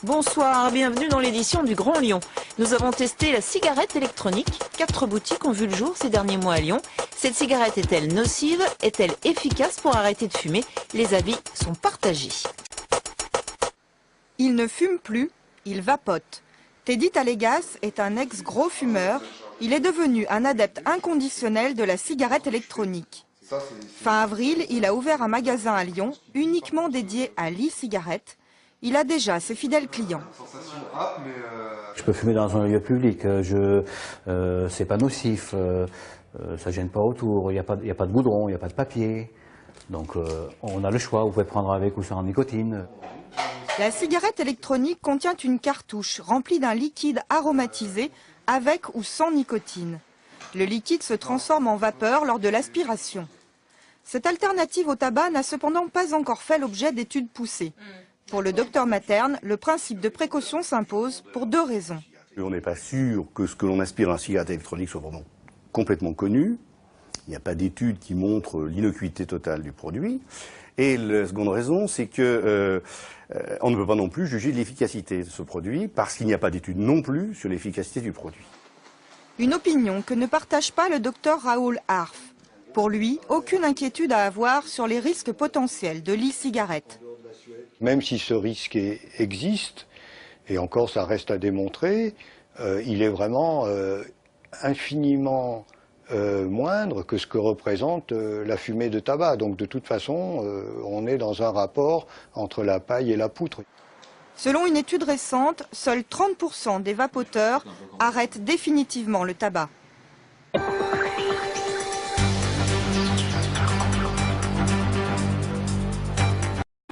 Bonsoir, bienvenue dans l'édition du Grand Lyon. Nous avons testé la cigarette électronique. 4 boutiques ont vu le jour ces derniers mois à Lyon. Cette cigarette est-elle nocive? Est-elle efficace pour arrêter de fumer? Les avis sont partagés. Il ne fume plus, il vapote. Teddy Talegas est un ex-gros fumeur. Il est devenu un adepte inconditionnel de la cigarette électronique. Fin avril, il a ouvert un magasin à Lyon, uniquement dédié à l'e-cigarette. Il a déjà ses fidèles clients. Je peux fumer dans un lieu public, c'est pas nocif, ça gêne pas autour, il n'y a pas de goudron, il n'y a pas de papier. Donc on a le choix, vous pouvez prendre avec ou sans nicotine. La cigarette électronique contient une cartouche remplie d'un liquide aromatisé avec ou sans nicotine. Le liquide se transforme en vapeur lors de l'aspiration. Cette alternative au tabac n'a cependant pas encore fait l'objet d'études poussées. Pour le docteur Materne, le principe de précaution s'impose pour 2 raisons. On n'est pas sûr que ce que l'on aspire en cigarette électronique soit vraiment complètement connu. Il n'y a pas d'études qui montrent l'innocuité totale du produit. Et la seconde raison, c'est que on ne peut pas non plus juger de l'efficacité de ce produit parce qu'il n'y a pas d'études non plus sur l'efficacité du produit. Une opinion que ne partage pas le docteur Raoul Arf. Pour lui, aucune inquiétude à avoir sur les risques potentiels de l'e-cigarette. Même si ce risque existe, et encore ça reste à démontrer, il est vraiment infiniment moindre que ce que représente la fumée de tabac. Donc de toute façon, on est dans un rapport entre la paille et la poutre. Selon une étude récente, seuls 30% des vapoteurs arrêtent définitivement le tabac.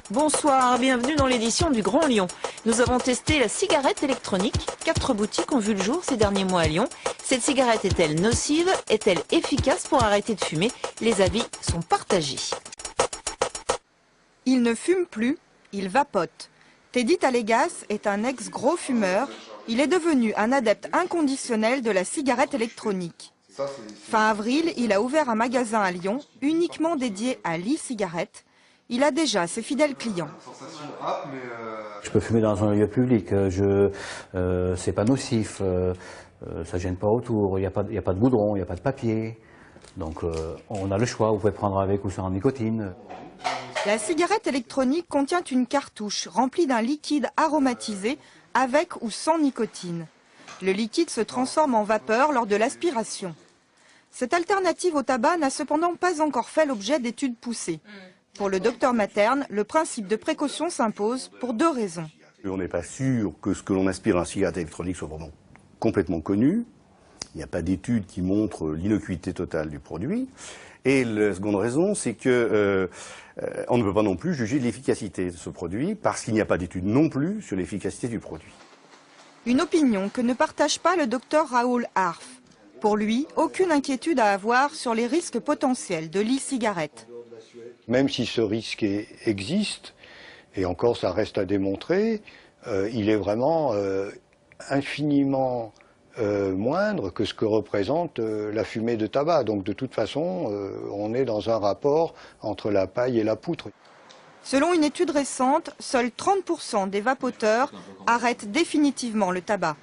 Bonsoir, bienvenue dans l'édition du Grand Lyon. Nous avons testé la cigarette électronique. 4 boutiques ont vu le jour ces derniers mois à Lyon. Cette cigarette est-elle nocive? Est-elle efficace pour arrêter de fumer? Les avis sont partagés. Il ne fume plus, il vapote. Teddy Talegas est un ex-gros fumeur. Il est devenu un adepte inconditionnel de la cigarette électronique. Fin avril, il a ouvert un magasin à Lyon, uniquement dédié à l'e-cigarette. Il a déjà ses fidèles clients. Je peux fumer dans un lieu public, c'est pas nocif, ça gêne pas autour, il n'y a pas de goudron, il n'y a pas de papier. Donc on a le choix, vous pouvez prendre avec ou sans nicotine. La cigarette électronique contient une cartouche remplie d'un liquide aromatisé avec ou sans nicotine. Le liquide se transforme en vapeur lors de l'aspiration. Cette alternative au tabac n'a cependant pas encore fait l'objet d'études poussées. Pour le docteur Materne, le principe de précaution s'impose pour 2 raisons. On n'est pas sûr que ce que l'on aspire en cigarette électronique soit vraiment complètement connu. Il n'y a pas d'études qui montrent l'innocuité totale du produit. Et la seconde raison, c'est que on ne peut pas non plus juger de l'efficacité de ce produit parce qu'il n'y a pas d'études non plus sur l'efficacité du produit. Une opinion que ne partage pas le docteur Raoul Arf. Pour lui, aucune inquiétude à avoir sur les risques potentiels de l'e-cigarette. Même si ce risque existe, et encore ça reste à démontrer, il est vraiment infiniment moindre que ce que représente la fumée de tabac. Donc de toute façon, on est dans un rapport entre la paille et la poutre. Selon une étude récente, seuls 30% des vapoteurs arrêtent définitivement le tabac.